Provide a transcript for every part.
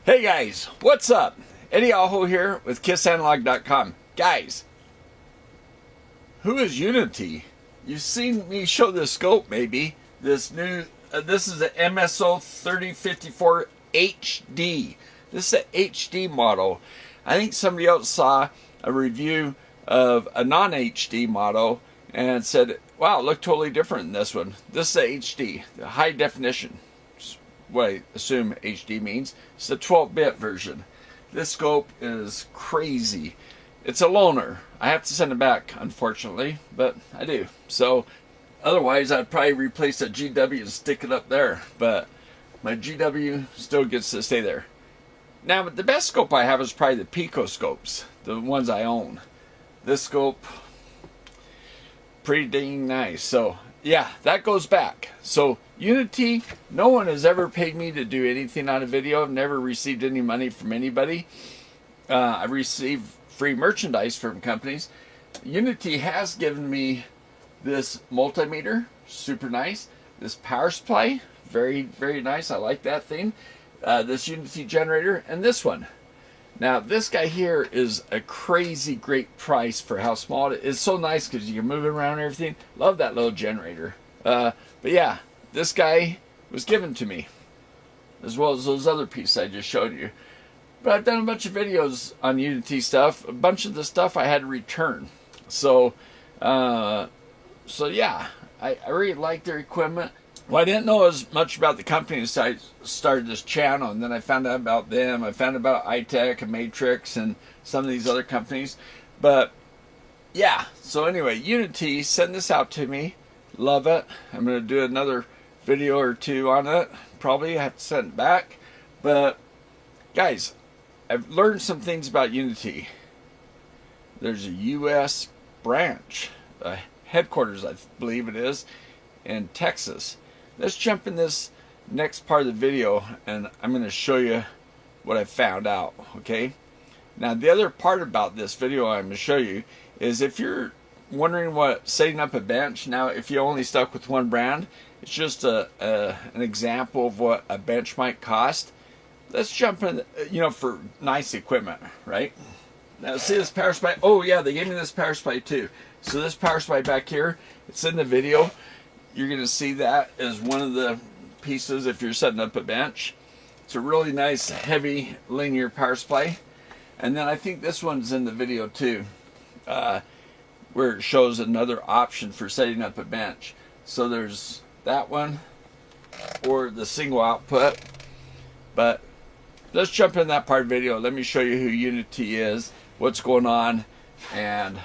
Hey guys, what's up? Eddie Aho here with KissAnalog.com. Guys, who is Uni-T? You've seen me show this scope maybe. This new, this is an MSO 3054 HD. This is an HD model. I think somebody else saw a review of a non-HD model and said, wow, it looked totally different than this one. This is a HD, the high definition. What I assume HD means. It's the 12-bit version. This scope is crazy. It's a loaner. I have to send it back, unfortunately, but I do. So, otherwise, I'd probably replace that GW and stick it up there. But my GW still gets to stay there. Now, the best scope I have is probably the Pico scopes, the ones I own. This scope, pretty dang nice. So, yeah, that goes back. So, Uni-T, no one has ever paid me to do anything on a video. I've never received any money from anybody. I receive free merchandise from companies. Uni-T has given me this multimeter, super nice. This power supply, very, very nice. I like that thing. This Uni-T generator, and this one. Now, this guy here is a crazy great price for how small it is. It's so nice because you can move it around and everything. Love that little generator. But yeah, this guy was given to me, as well as those other pieces I just showed you. But I've done a bunch of videos on Uni-T stuff. A bunch of the stuff I had to return. So yeah, I really like their equipment. Well, I didn't know as much about the company as I started this channel, and then I found out about them. I found out about iTech and Matrix and some of these other companies. But yeah, so anyway, Uni-T, send this out to me. Love it. I'm going to do another video or two on it. Probably have to send it back. But guys, I've learned some things about Uni-T. There's a U.S. branch, headquarters, I believe it is, in Texas. Let's jump in this next part of the video, and I'm going to show you what I found out, okay? Now, the other part about this video I'm going to show you is if you're wondering what setting up a bench, now if you only stuck with one brand, it's just an example of what a bench might cost. Let's jump in, for nice equipment, right? Now, see this power supply? Oh, yeah, they gave me this power supply too. So this power supply back here, it's in the video. You're going to see that as one of the pieces if you're setting up a bench. It's a really nice, heavy, linear power supply. And then I think this one's in the video too, where it shows another option for setting up a bench. So there's that one, or the single output. But let's jump in that part of the video. Let me show you who Uni-T is, what's going on, and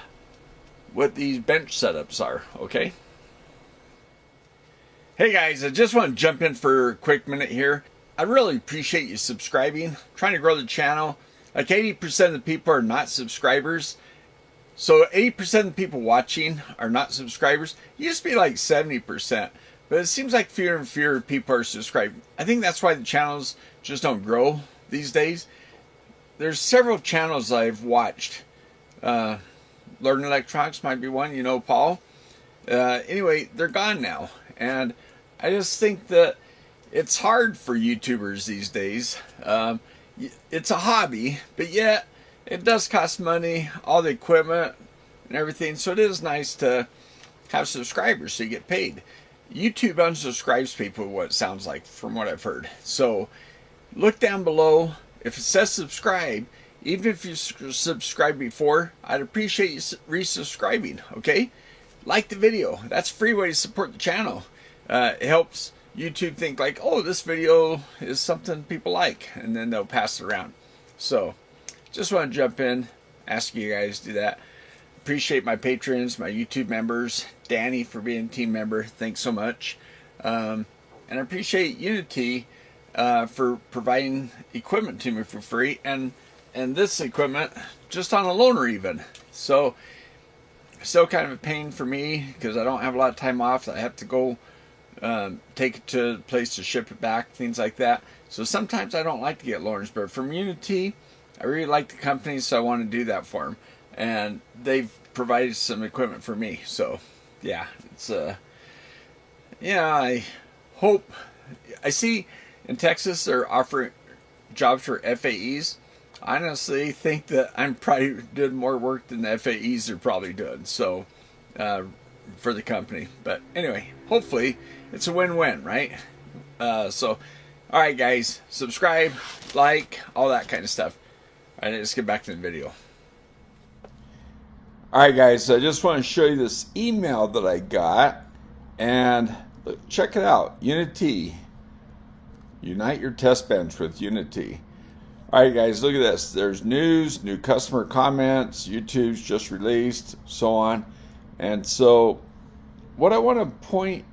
what these bench setups are, okay? Hey guys, I just want to jump in for a quick minute here. I really appreciate you subscribing. I'm trying to grow the channel. Like 80% of the people are not subscribers. So 80% of the people watching are not subscribers. It used to be like 70%. But it seems like fewer and fewer people are subscribed. I think that's why the channels just don't grow these days. There's several channels I've watched. Learn Electronics might be one, Paul. Anyway, they're gone now. And I just think that it's hard for YouTubers these days. It's a hobby, but yet it does cost money, all the equipment and everything. So it is nice to have subscribers so you get paid. YouTube unsubscribes people, what it sounds like from what I've heard. So look down below. If it says subscribe, even if you subscribed before, I'd appreciate you resubscribing, okay? Like the video. That's a free way to support the channel. It helps YouTube think like, oh, this video is something people like, and then they'll pass it around. So just want to jump in, ask you guys to do that. Appreciate my patrons, my YouTube members, Danny for being a team member. Thanks so much. And I appreciate Uni-T for providing equipment to me for free, and this equipment just on a loaner even. So still kind of a pain for me because I don't have a lot of time off. I have to go take it to a place to ship it back, things like that. So sometimes I don't like to get loaners, but from Uni-T, I really like the company, so I want to do that for them. And they've provided some equipment for me. So yeah, it's I hope, I see in Texas they're offering jobs for FAEs. I honestly think that I'm probably doing more work than the FAEs are probably doing. So, for the company. But anyway, hopefully it's a win-win, right? So, all right, guys, subscribe, like, all that kind of stuff. All right, let's get back to the video. All right, guys, so I just want to show you this email that I got, and check it out. Uni-T. Unite your test bench with Uni-T. All right, guys, look at this. There's news, new customer comments, YouTube's just released, so on. And so what I want to point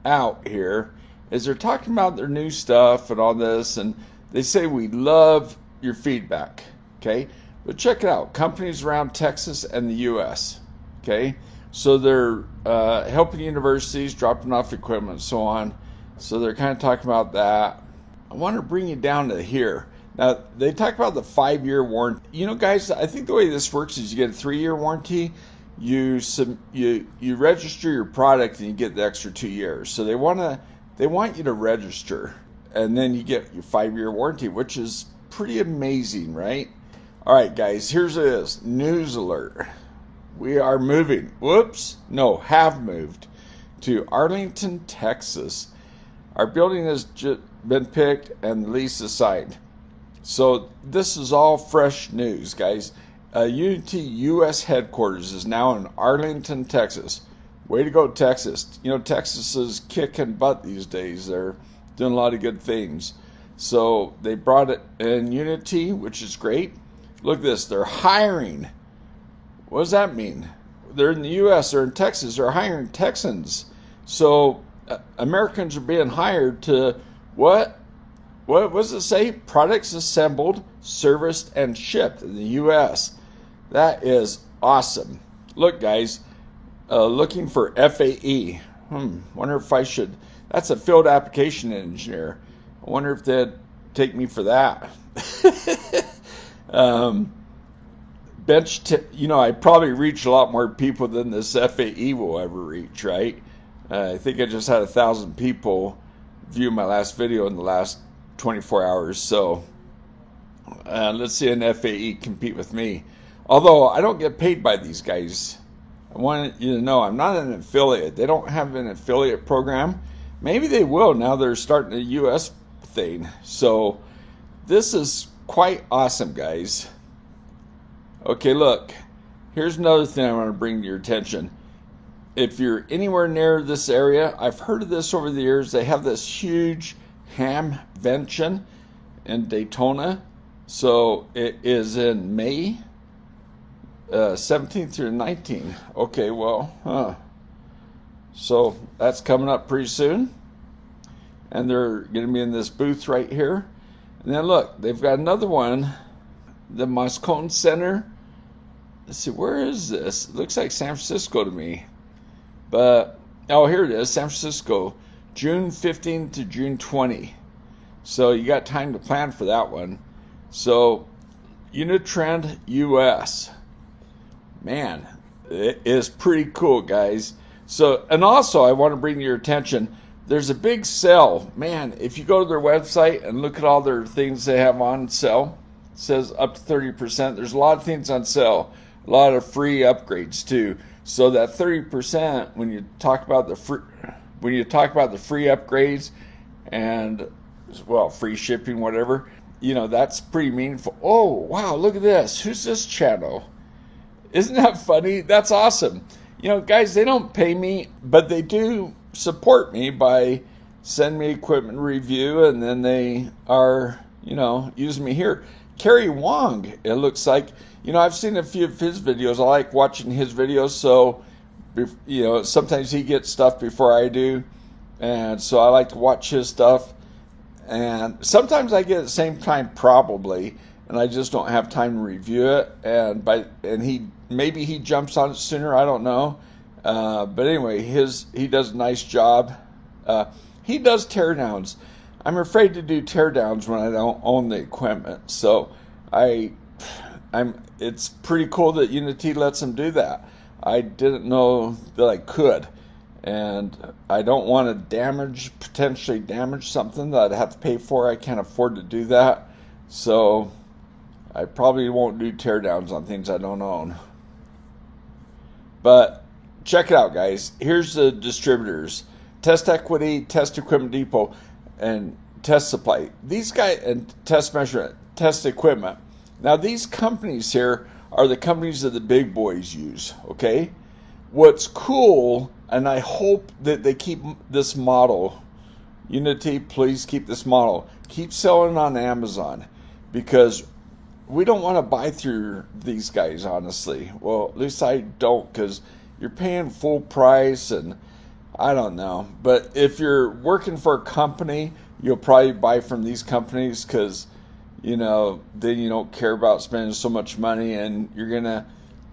out here is they're talking about their new stuff and all this, and they say we love your feedback, okay? But check it out. Companies around Texas and the U.S., okay? So they're helping universities, dropping off equipment, and so on. So they're kind of talking about that. I want to bring you down to here. Now, they talk about the 5-year warranty. You know, guys, I think the way this works is you get a 3-year warranty. You register your product and you get the extra 2 years. So they want you to register, and then you get your 5-year warranty, which is pretty amazing, right? All right, guys, here's this news alert. We are moving. Have moved to Arlington, Texas. Our building has just been picked and the lease is signed. So this is all fresh news, guys. Uni-T U.S. headquarters is now in Arlington, Texas. Way to go, Texas. You know, Texas is kicking butt these days. They're doing a lot of good things. So they brought it in Uni-T, which is great. Look at this. They're hiring. What does that mean? They're in the U.S. They're in Texas. They're hiring Texans. So Americans are being hired to what? What does it say? Products assembled, serviced, and shipped in the U.S. That is awesome. Look, guys, looking for FAE. Wonder if I should. That's a field application engineer. I wonder if they'd take me for that. I probably reach a lot more people than this FAE will ever reach, right? I think I just had 1,000 people view my last video in the last 24 hours. So let's see an FAE compete with me. Although I don't get paid by these guys. I want you to know I'm not an affiliate. They don't have an affiliate program. Maybe they will now they're starting a U.S. thing. So this is quite awesome, guys. Okay, look. Here's another thing I want to bring to your attention. If you're anywhere near this area, I've heard of this over the years. They have this huge hamvention in Daytona. So it is in May 17th through 19th. Okay, well, so that's coming up pretty soon. And they're going to be in this booth right here. And then look, they've got another one, the Moscone Center. Let's see, where is this? It looks like San Francisco to me. But, oh, here it is, San Francisco, June 15 to June 20. So you got time to plan for that one. So, Uni-Trend US. Man, it is pretty cool, guys. So, and also I want to bring to your attention, there's a big sale. Man, if you go to their website and look at all their things they have on sale, it says up to 30%. There's a lot of things on sale. A lot of free upgrades too. So that 30%, when you talk about the free upgrades and, well, free shipping, whatever, you know, that's pretty meaningful. Oh, wow, look at this. Who's this channel? Isn't that funny? That's awesome. You know, guys, they don't pay me, but they do support me by sending me equipment review, and then they are, you know, using me here. Kerry Wong, it looks like. You know, I've seen a few of his videos. I like watching his videos, so, you know, sometimes he gets stuff before I do, and so I like to watch his stuff. And sometimes I get at the same time, probably, and I just don't have time to review it. And maybe he jumps on it sooner. I don't know. But anyway, he does a nice job. He does teardowns. I'm afraid to do teardowns when I don't own the equipment. So it's pretty cool that Uni-T lets him do that. I didn't know that I could. And I don't want to potentially damage something that I'd have to pay for. I can't afford to do that. So I probably won't do teardowns on things I don't own. But check it out, guys. Here's the distributors: Test Equity, Test Equipment Depot, and Test Supply. These guys, and Test Measurement, Test Equipment. Now these companies here are the companies that the big boys use, okay? What's cool, and I hope that they keep this model, Uni-T, please keep this model. Keep selling on Amazon, because we don't want to buy through these guys, honestly. Well, at least I don't, because you're paying full price, and I don't know. But if you're working for a company, you'll probably buy from these companies, because, you know, then you don't care about spending so much money, and you're going to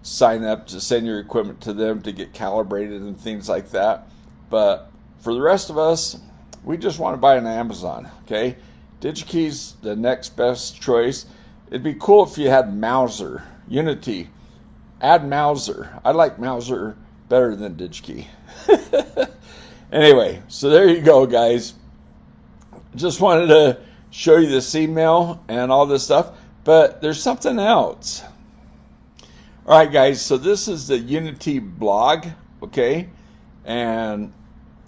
sign up to send your equipment to them to get calibrated and things like that. But for the rest of us, we just want to buy on Amazon, okay? DigiKey's the next best choice. It'd be cool if you had Mauser, Uni-T. Add Mauser. I like Mauser better than DigiKey. Anyway, so there you go, guys. Just wanted to show you this email and all this stuff, but there's something else. All right, guys, so this is the Uni-T blog, okay? And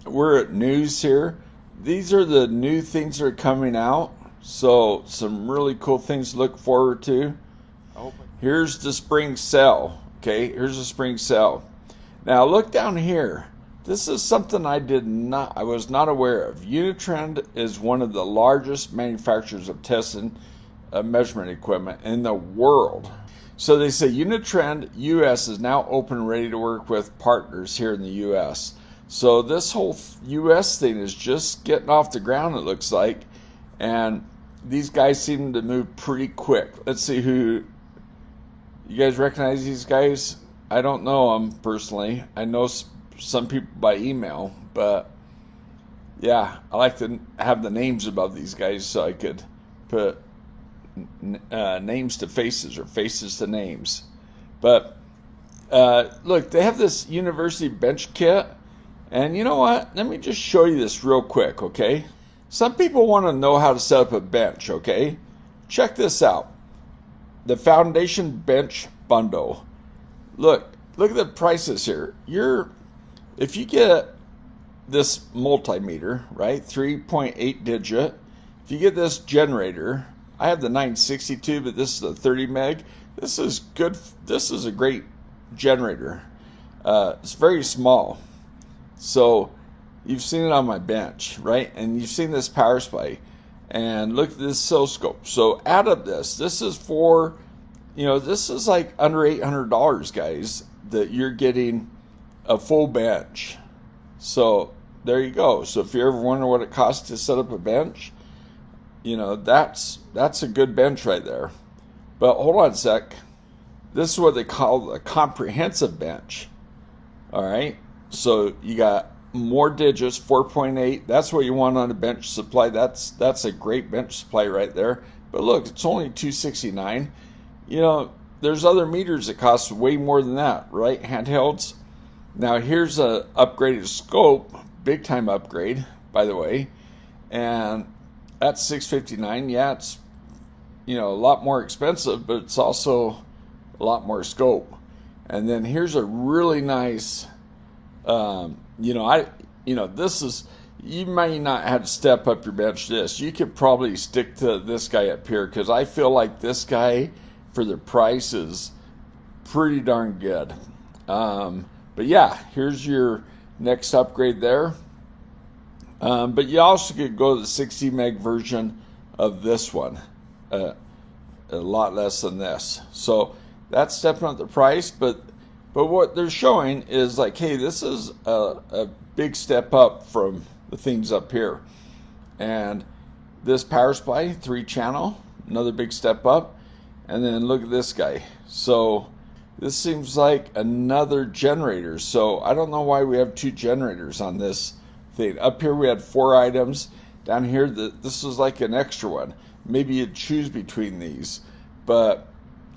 we're at news here. These are the new things that are coming out. So some really cool things to look forward to. Here's the spring sale. Okay, here's the spring sale. Now look down here. This is something I was not aware of. Uni-Trend is one of the largest manufacturers of test and measurement equipment in the world. So they say Uni-Trend US is now open and ready to work with partners here in the US. So this whole US thing is just getting off the ground, it looks like. And these guys seem to move pretty quick. Let's see who... You guys recognize these guys? I don't know them personally. I know some people by email, but yeah, I like to have the names above these guys so I could put names to faces or faces to names. But look, they have this university bench kit, and you know what? Let me just show you this real quick, okay? Some people want to know how to set up a bench, okay? Check this out. The Foundation Bench Bundle. Look at the prices here. If you get this multimeter, right, 3.8 digit, if you get this generator, I have the 962, but this is the 30 meg. This is good. This is a great generator. It's very small. So you've seen it on my bench, right? And you've seen this power supply. And look at this oscilloscope. So add up this. This is for, this is like under $800, guys, that you're getting a full bench. So there you go. So if you ever wonder what it costs to set up a bench, that's a good bench right there. But hold on a sec. This is what they call a comprehensive bench. All right. So you got more digits, 4.8. That's what you want on a bench supply. That's a great bench supply right there. But look, it's only $269. There's other meters that cost way more than that, right? Handhelds. Now here's a upgraded scope, big time upgrade, by the way, and that's $659. Yeah, it's a lot more expensive, but it's also a lot more scope. And then here's a really nice. This is, you may not have to step up your bench this. You could probably stick to this guy up here, because I feel like this guy, for the price, is pretty darn good. But yeah, here's your next upgrade there. But you also could go to the 60 meg version of this one. A lot less than this. So that's stepping up the price, but what they're showing is like, hey, this is a big step up from the things up here. And this power supply, 3-channel, another big step up. And then look at this guy. So this seems like another generator. So I don't know why we have 2 generators on this thing. Up here we had 4 items. Down here, this is like an extra one. Maybe you'd choose between these. But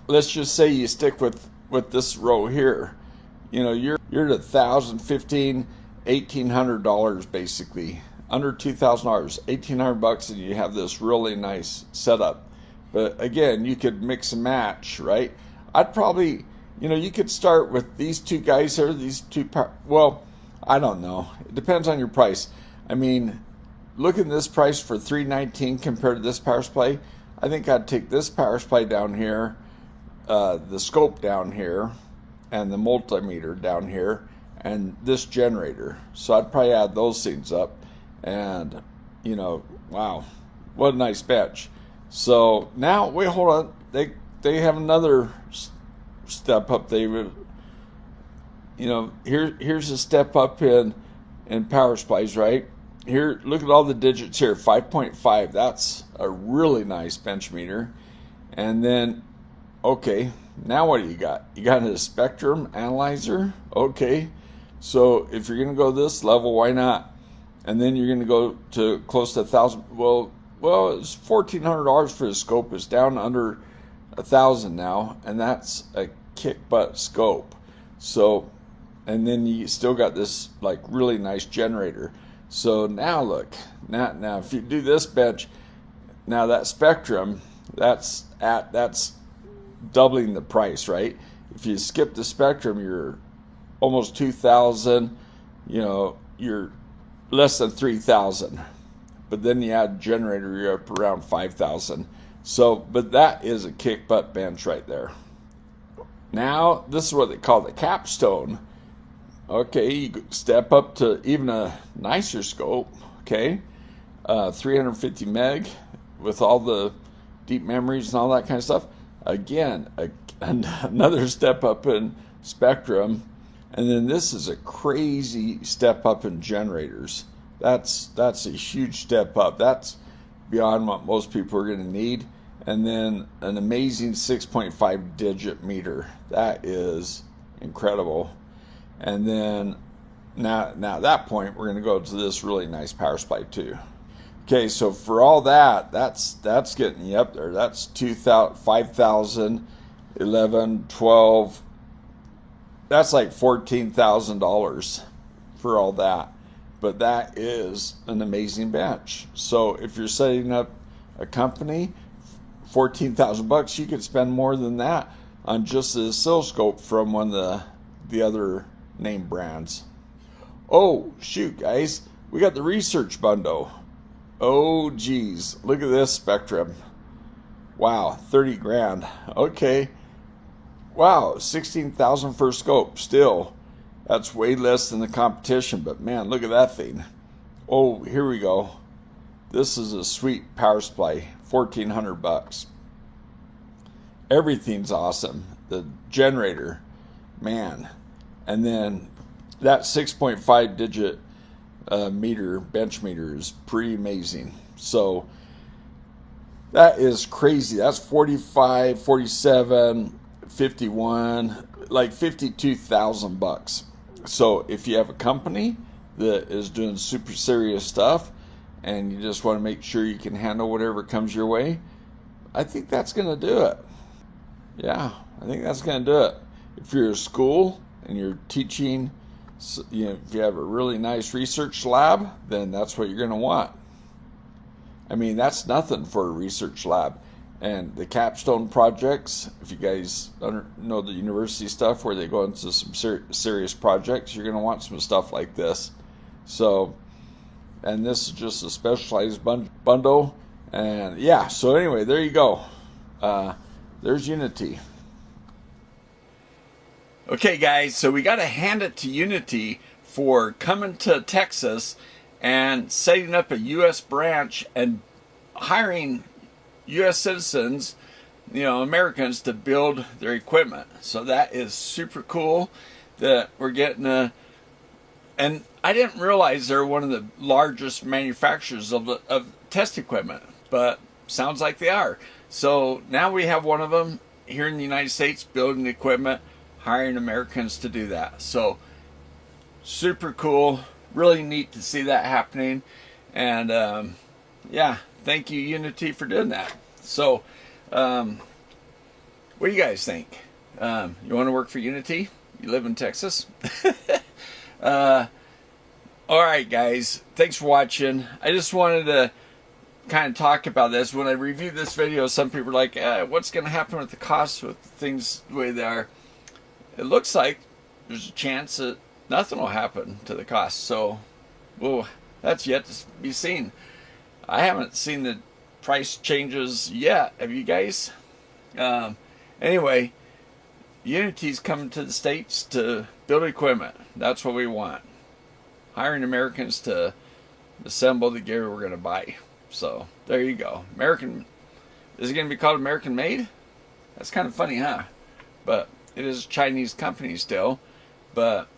let's just say you stick with this row here. You're at $1,000, $1,500, $1,800 basically. Under $2,000, $1,800, and you have this really nice setup. But again, you could mix and match, right? I'd probably, you could start with these two guys here, these two, well, I don't know. It depends on your price. I mean, look at this price for $319 compared to this power supply. I think I'd take this power supply down here, the scope down here, and the multimeter down here, and this generator. So I'd probably add those things up, and wow, what a nice bench. So now, wait, hold on. They have another step up. They would, here's a step up in power supplies, right? Here, look at all the digits here. 5.5. That's a really nice bench meter. And then, okay, now what do you got? You got a spectrum analyzer. Okay, so if you're gonna go this level, why not? And then you're gonna go to close to 1,000. Well, it's $1,400 for the scope. It's down under 1,000 now, and that's a kick butt scope. So, and then you still got this like really nice generator. So now look, now if you do this bench, now that spectrum, that's doubling the price, right? If you skip the spectrum, you're almost 2,000. You're less than 3,000. But then you add generator, you're up around 5,000. So, but that is a kick butt bench right there. Now, this is what they call the capstone. Okay, you step up to even a nicer scope. Okay, 350 meg with all the deep memories and all that kind of stuff. Again, another step up in spectrum. And then this is a crazy step up in generators. That's a huge step up. That's beyond what most people are going to need. And then an amazing 6.5 digit meter. That is incredible. And then now at that point, we're going to go to this really nice power supply too. Okay, so for all that's getting you up there. That's 2,000, 5,000, 11, 12. That's like $14,000 for all that. But that is an amazing bench. So if you're setting up a company, $14,000, you could spend more than that on just the oscilloscope from one of the other name brands. Oh shoot, guys, we got the research bundle. Oh geez, look at this spectrum. Wow, 30 grand. Okay. Wow, 16,000 for a scope. Still, that's way less than the competition, but man, look at that thing. Oh, here we go. This is a sweet power supply, $1,400. Everything's awesome. The generator, man. And then that 6.5 digit meter, bench meter, is pretty amazing. So that is crazy. That's 45, 47, 51, like $52,000. So if you have a company that is doing super serious stuff and you just want to make sure you can handle whatever comes your way, I think that's going to do it. Yeah, I think that's going to do it. If you're a school and you're teaching, if you have a really nice research lab, then that's what you're going to want. I mean, that's nothing for a research lab. And the capstone projects, if you guys know the university stuff where they go into some serious projects, you're going to want some stuff like this. So, and this is just a specialized bundle. And yeah, so anyway, there you go. There's Uni-T. Okay, guys, so we got to hand it to Uni-T for coming to Texas and setting up a U.S. branch and hiring U.S. citizens, Americans, to build their equipment. So that is super cool that we're getting and I didn't realize they're one of the largest manufacturers of test equipment, but sounds like they are. So now we have one of them here in the United States building equipment, hiring Americans to do that. So super cool, really neat to see that happening. And yeah, thank you, Uni-T, for doing that. So what do you guys think? You want to work for Uni-T? You live in Texas? All right, guys, thanks for watching. I just wanted to kind of talk about this. When I reviewed this video, some people were like, what's going to happen with the costs with things the way they are? It looks like there's a chance that nothing will happen to the cost. So, well, that's yet to be seen. I haven't seen the price changes yet. Have you guys? Anyway, Uni-T's coming to the States to build equipment. That's what we want. Hiring Americans to assemble the gear we're going to buy. So, there you go. American. Is it going to be called American Made? That's kind of funny, huh? But it is a Chinese company still. But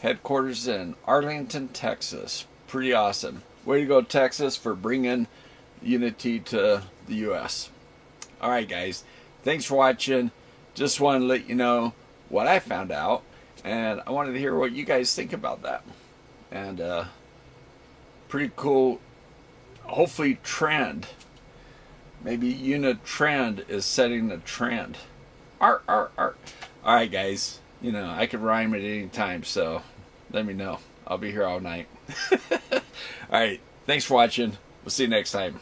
headquarters in Arlington, Texas. Pretty awesome. Way to go, Texas, for bringing Uni-T to the U.S. Alright, guys. Thanks for watching. Just wanted to let you know what I found out. And I wanted to hear what you guys think about that. And, pretty cool, hopefully, trend. Maybe Uni-Trend is setting the trend. Art. Alright, guys. You know, I could rhyme at any time, so let me know. I'll be here all night. Alright, thanks for watching. We'll see you next time.